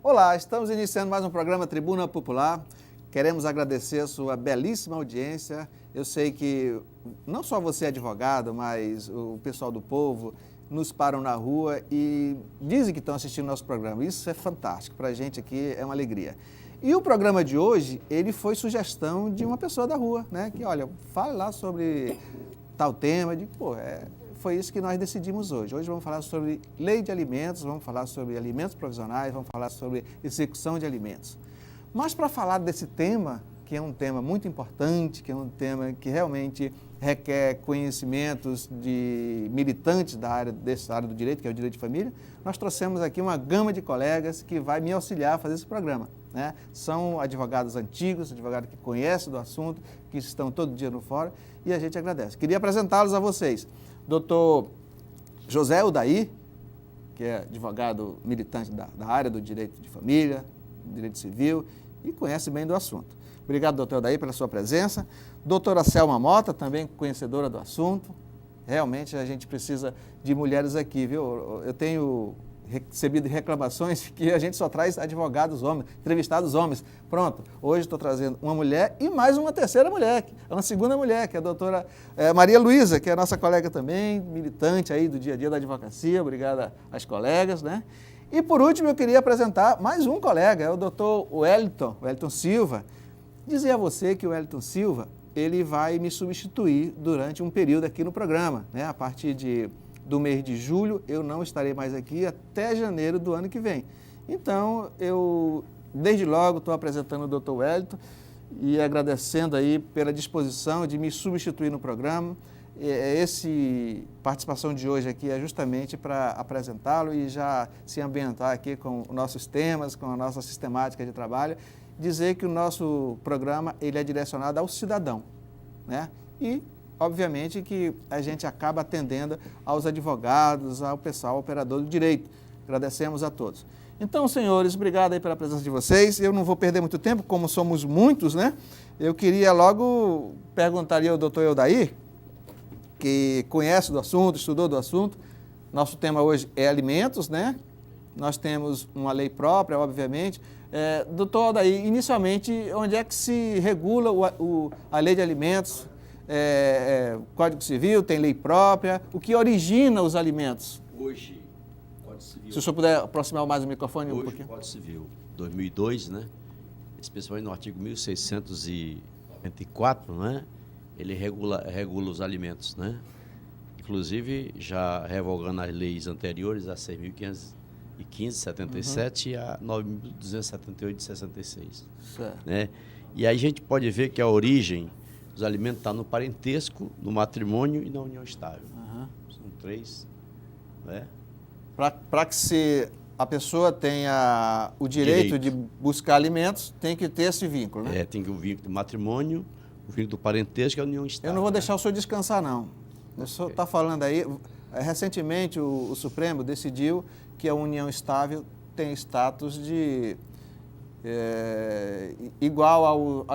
Olá, estamos iniciando mais um programa Tribuna Popular. Queremos agradecer a sua belíssima audiência. Eu sei que não só você é advogado, mas o pessoal do povo nos param na rua e dizem que estão assistindo nosso programa. Isso é fantástico, para a gente aqui é uma alegria. E o programa de hoje, ele foi sugestão de uma pessoa da rua, né? Que, olha, fale lá sobre tal tema, foi isso que nós decidimos hoje. Hoje vamos falar sobre lei de alimentos, vamos falar sobre alimentos provisionais, vamos falar sobre execução de alimentos. Mas para falar desse tema, que é um tema muito importante, que é um tema que realmente requer conhecimentos de militantes dessa área do direito, que é o direito de família, nós trouxemos aqui uma gama de colegas que vai me auxiliar a fazer esse programa, né? São advogados antigos, advogados que conhecem do assunto, que estão todo dia no fórum, e a gente agradece. Queria apresentá-los a vocês. Dr. José Odair, que é advogado militante da área do direito de família, direito civil, e conhece bem do assunto. Obrigado, doutor Odair, pela sua presença. Doutora Selma Mota, também conhecedora do assunto. Realmente a gente precisa de mulheres aqui, viu? Eu tenho recebido reclamações que a gente só traz advogados homens, entrevistados homens. Pronto, hoje estou trazendo uma mulher e mais uma terceira mulher, uma segunda mulher, que é a doutora Maria Luísa, que é a nossa colega também, militante aí do dia a dia da advocacia. Obrigada às colegas, né? E por último eu queria apresentar mais um colega, é o doutor Wellington Silva. Dizer a você que o Wellington Silva, ele vai me substituir durante um período aqui no programa, né? A partir do mês de julho, eu não estarei mais aqui até janeiro do ano que vem. Então, eu, desde logo, estou apresentando o Dr. Wellington e agradecendo aí pela disposição de me substituir no programa. Essa participação de hoje aqui é justamente para apresentá-lo e já se ambientar aqui com nossos temas, com a nossa sistemática de trabalho, dizer que o nosso programa ele é direcionado ao cidadão, né? E obviamente que a gente acaba atendendo aos advogados, ao pessoal operador do direito. Agradecemos a todos. Então, senhores, obrigado aí pela presença de vocês. Eu não vou perder muito tempo, como somos muitos, né? Eu queria logo perguntar ao doutor Odair, que conhece do assunto, estudou do assunto. Nosso tema hoje é alimentos, né? Nós temos uma lei própria, obviamente. Doutor Odair, inicialmente, onde é que se regula a lei de alimentos? Código Civil, tem lei própria, o que origina os alimentos? Hoje, Código Civil... Se o senhor puder aproximar mais o microfone um pouquinho. Hoje, o Código Civil 2002, né, especialmente no artigo 1694, né, ele regula os alimentos, né, inclusive já revogando as leis anteriores, a 6.515, 77 e a 9.278 de 66. Certo. Né? E aí a gente pode ver que a origem dos alimentos está no parentesco, no matrimônio e na união estável. São três, né? Para que a pessoa tenha o direito de buscar alimentos, tem que ter esse vínculo, né? Tem que o vínculo do matrimônio, o vínculo do parentesco e a união estável. Eu não vou deixar o senhor descansar, não. O senhor está falando aí, recentemente o Supremo decidiu que a união estável tem status de... igual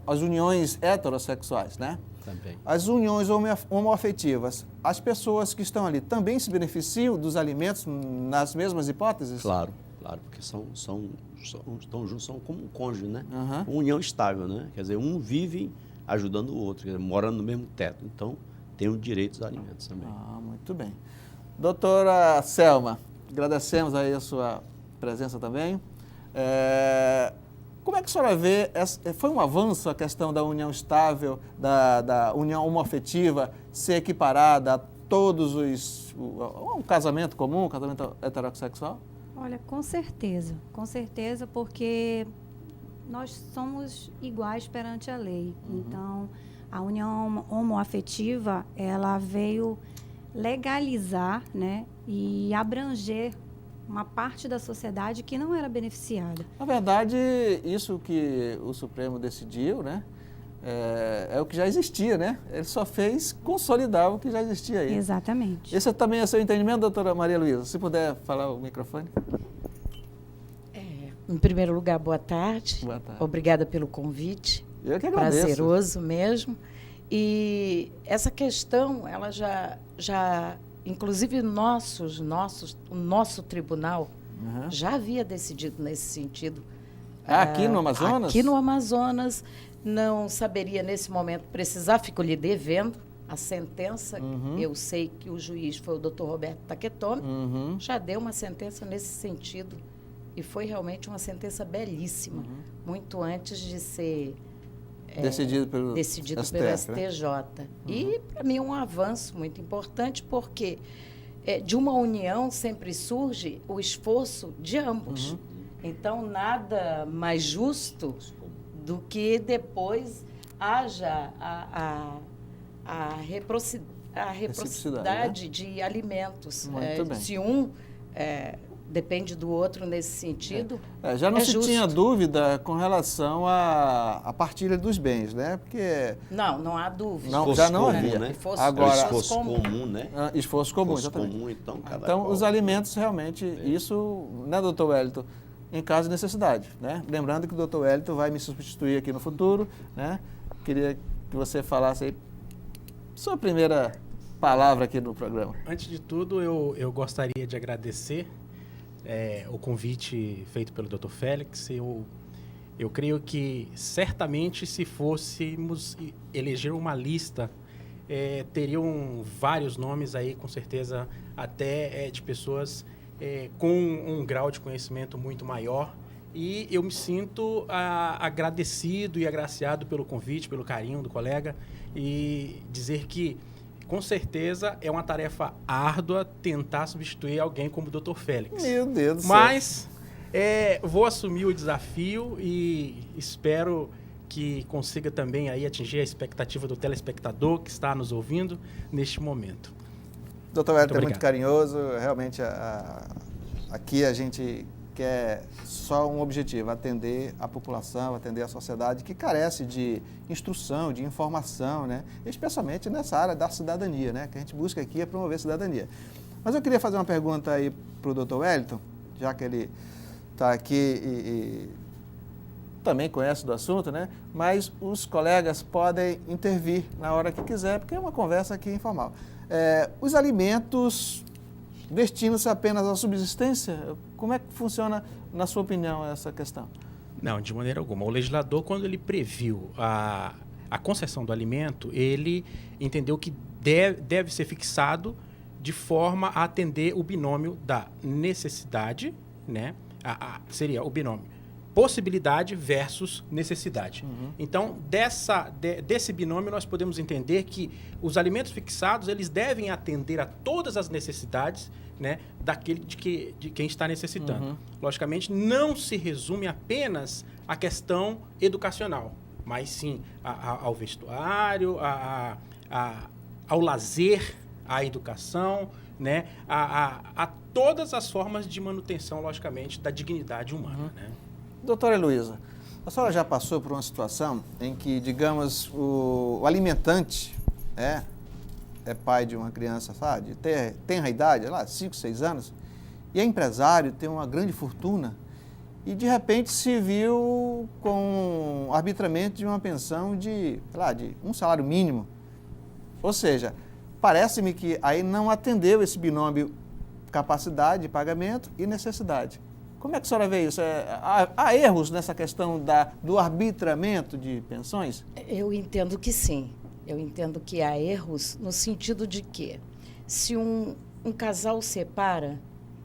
às uniões heterossexuais, né? Também. As uniões homoafetivas, as pessoas que estão ali também se beneficiam dos alimentos nas mesmas hipóteses? Claro, porque estão juntos, são como um cônjuge, né? Uhum. Uma união estável, né? Quer dizer, um vive ajudando o outro, quer dizer, morando no mesmo teto. Então, tem o direito dos alimentos também. Muito bem. Doutora Selma, agradecemos aí a sua presença também. Como é que a senhora vê, foi um avanço a questão da união estável, da união homoafetiva ser equiparada a todos um casamento comum, um casamento heterossexual? Olha, com certeza, porque nós somos iguais perante a lei. Uhum. Então, a união homoafetiva, ela veio legalizar, né, e abranger uma parte da sociedade que não era beneficiada. Na verdade, isso que o Supremo decidiu, né, é o que já existia, né? Ele só fez consolidar o que já existia aí. Exatamente. Esse também é seu entendimento, doutora Maria Luísa? Se puder falar o microfone. Em primeiro lugar, boa tarde. Boa tarde. Obrigada pelo convite. Eu que agradeço. Prazeroso mesmo. E essa questão, ela já inclusive o nosso tribunal já havia decidido nesse sentido. Aqui no Amazonas? Aqui no Amazonas, não saberia nesse momento precisar, fico lhe devendo a sentença. Eu sei que o juiz foi o Dr. Roberto Taketomi, já deu uma sentença nesse sentido. E foi realmente uma sentença belíssima, muito antes de ser decidido pelo STJ. Né? E, para mim, é um avanço muito importante, porque de uma união sempre surge o esforço de ambos. Então, nada mais justo do que depois haja a reciprocidade, né? De alimentos. Muito bem. Se um depende do outro nesse sentido. Já não se justo. tinha dúvida com relação à partilha dos bens, né? Porque não há dúvida. Não, já não havia. Né? Agora, esforço comum, né? Esforço comum, esforço exatamente. comum, então, os alimentos realmente, isso, né, doutor Wellington, em caso de necessidade, né? Lembrando que o doutor Wellington vai me substituir aqui no futuro, né? Queria que você falasse aí sua primeira palavra aqui no programa. Antes de tudo, eu gostaria de agradecer o convite feito pelo Dr. Félix. Eu creio que, certamente, se fôssemos eleger uma lista, teriam vários nomes aí, com certeza, até de pessoas com um grau de conhecimento muito maior. E eu me sinto agradecido e agraciado pelo convite, pelo carinho do colega, e dizer que, com certeza, é uma tarefa árdua tentar substituir alguém como o Dr. Félix. Meu Deus do céu. Mas vou assumir o desafio e espero que consiga também aí atingir a expectativa do telespectador que está nos ouvindo neste momento. Doutor Wellington é muito carinhoso, realmente aqui a gente quer só um objetivo, atender a população, atender a sociedade que carece de instrução, de informação, né? Especialmente nessa área da cidadania, né? Que a gente busca aqui é promover a cidadania. Mas eu queria fazer uma pergunta aí para o doutor Wellington, já que ele está aqui e também conhece do assunto, né? Mas os colegas podem intervir na hora que quiser, porque é uma conversa aqui informal. Os alimentos destinam-se apenas à subsistência? Como é que funciona, na sua opinião, essa questão? Não, de maneira alguma. O legislador, quando ele previu a concessão do alimento, ele entendeu que deve ser fixado de forma a atender o binômio da necessidade, né? Seria o binômio possibilidade versus necessidade. Então, desse binômio, nós podemos entender que os alimentos fixados, eles devem atender a todas as necessidades, né, de quem está necessitando. Logicamente, não se resume apenas à questão educacional, mas sim ao vestuário, ao lazer, à educação, né, a todas as formas de manutenção, logicamente, da dignidade humana, né? Doutora Heloísa, a senhora já passou por uma situação em que, digamos, o alimentante é pai de uma criança, sabe, tem a idade, lá, 5, 6 anos, e é empresário, tem uma grande fortuna, e de repente se viu com arbitramento de uma pensão de um salário mínimo. Ou seja, parece-me que aí não atendeu esse binômio capacidade de pagamento e necessidade. Como é que a senhora vê isso? Há erros nessa questão do arbitramento de pensões? Eu entendo que sim. Eu entendo que há erros no sentido de que, se um casal separa,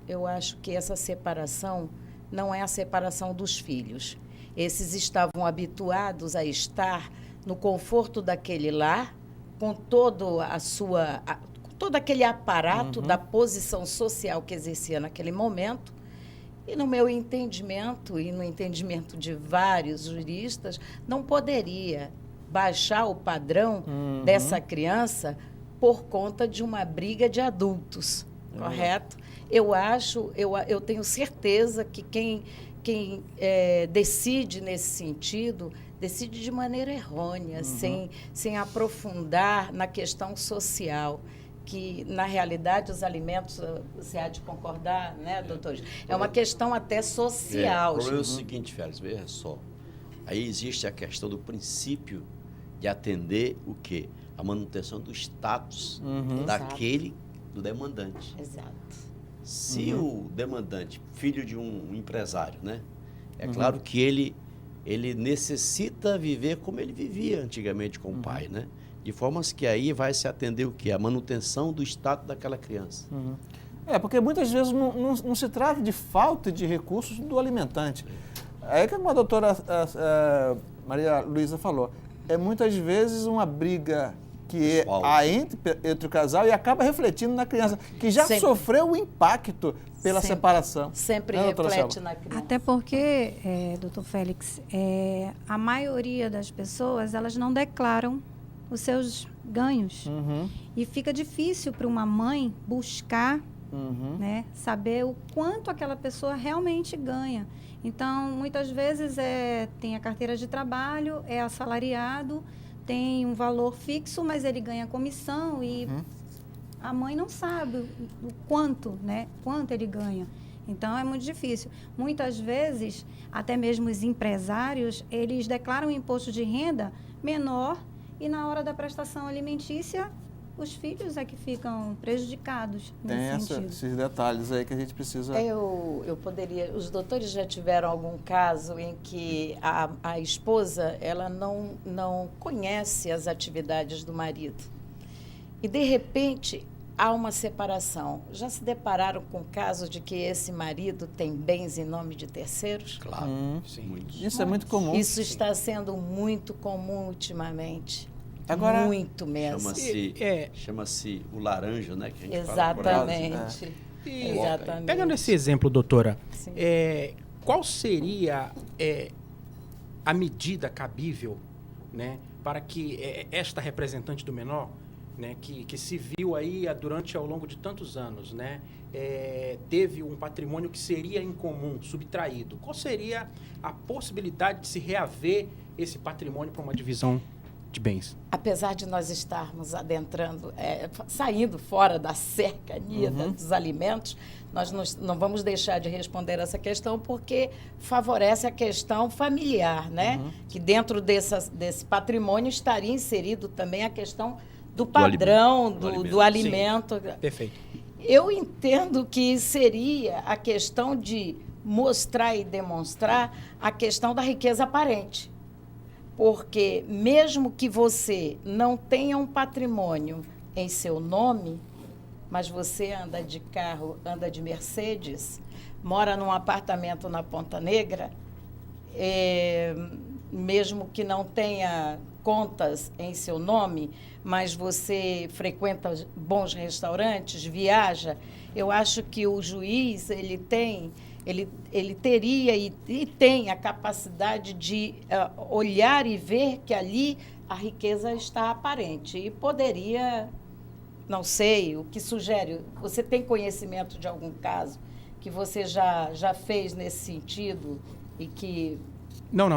eu acho que essa separação não é a separação dos filhos. Esses estavam habituados a estar no conforto daquele lar, com todo aquele aparato da posição social que exercia naquele momento. E no meu entendimento, e no entendimento de vários juristas, não poderia baixar o padrão dessa criança por conta de uma briga de adultos, correto? Eu tenho certeza que quem decide nesse sentido, decide de maneira errônea, sem aprofundar na questão social, que, na realidade, os alimentos, você há de concordar, né, doutor? É uma questão até social. O problema é o seguinte, Félix, veja só. Aí existe a questão do princípio de atender o quê? A manutenção do status daquele, do demandante. Exato. Se o demandante, filho de um empresário, né? É claro que ele necessita viver como ele vivia antigamente com o pai, né? De formas que aí vai se atender o quê? A manutenção do status daquela criança. Porque muitas vezes não se trata de falta de recursos do alimentante. É como a doutora Maria Luísa falou, é muitas vezes uma briga que há entre o casal e acaba refletindo na criança, que já sofreu o impacto pela separação. Sempre reflete na criança. Até porque, doutor Félix, a maioria das pessoas, elas não declaram os seus ganhos. E fica difícil para uma mãe buscar, né, saber o quanto aquela pessoa realmente ganha. Então, muitas vezes tem a carteira de trabalho, é assalariado, tem um valor fixo, mas ele ganha comissão e a mãe não sabe o quanto, né, quanto ele ganha. Então, é muito difícil. Muitas vezes, até mesmo os empresários, eles declaram um imposto de renda menor e na hora da prestação alimentícia, os filhos é que ficam prejudicados nesse sentido. Esses detalhes aí que a gente precisa... Eu poderia... Os doutores já tiveram algum caso em que a esposa, ela não conhece as atividades do marido. E, de repente, há uma separação. Já se depararam com o caso de que esse marido tem bens em nome de terceiros? Claro, sim. Isso é muito comum. Isso está sendo muito comum ultimamente. Agora, muito mesmo. Chama-se o laranja, né? Que a gente exatamente. Exatamente. Pegando esse exemplo, doutora, qual seria a medida cabível, né, para que esta representante do menor, né, que se viu aí ao longo de tantos anos, né, teve um patrimônio que seria incomum, subtraído, qual seria a possibilidade de se reaver esse patrimônio para uma divisão de bens? Apesar de nós estarmos adentrando, saindo fora da cercania dos alimentos, nós não vamos deixar de responder essa questão porque favorece a questão familiar, né? Que dentro desse patrimônio estaria inserido também a questão do padrão do alimento. Sim. Perfeito. Eu entendo que seria a questão de mostrar e demonstrar a questão da riqueza aparente. Porque mesmo que você não tenha um patrimônio em seu nome, mas você anda de carro, anda de Mercedes, mora num apartamento na Ponta Negra, mesmo que não tenha contas em seu nome, mas você frequenta bons restaurantes, viaja, eu acho que o juiz, ele teria e tem a capacidade de olhar e ver que ali a riqueza está aparente. E poderia, não sei, o que sugere, você tem conhecimento de algum caso que você já fez nesse sentido e que... Não.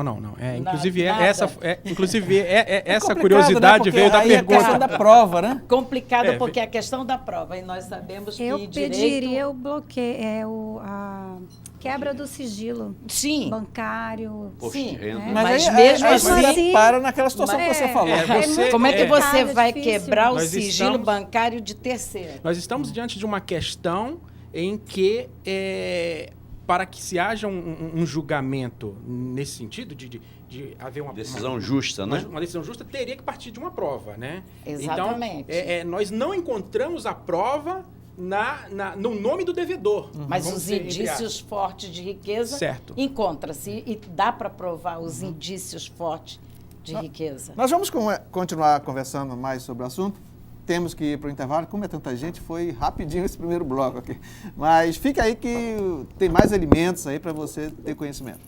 Inclusive, É essa curiosidade, né? Veio da pergunta. É a questão da prova, né? Complicado, porque é a questão da prova. E nós sabemos que eu pediria o bloqueio, a quebra do sigilo bancário. Sim, né? Mas mesmo assim, para naquela situação que você falou. Como é que você vai difícil. quebrar o sigilo bancário de terceiro? Nós estamos diante de uma questão em que... para que se haja um julgamento nesse sentido, de haver uma decisão justa, né? Uma decisão justa teria que partir de uma prova, né? Exatamente. Então, nós não encontramos a prova no nome do devedor. Mas os indícios fortes de riqueza encontra-se e dá para provar os indícios fortes de riqueza. Nós vamos continuar conversando mais sobre o assunto. Temos que ir para o intervalo. Como é tanta gente, foi rapidinho esse primeiro bloco aqui. Mas fica aí que tem mais alimentos aí para você ter conhecimento.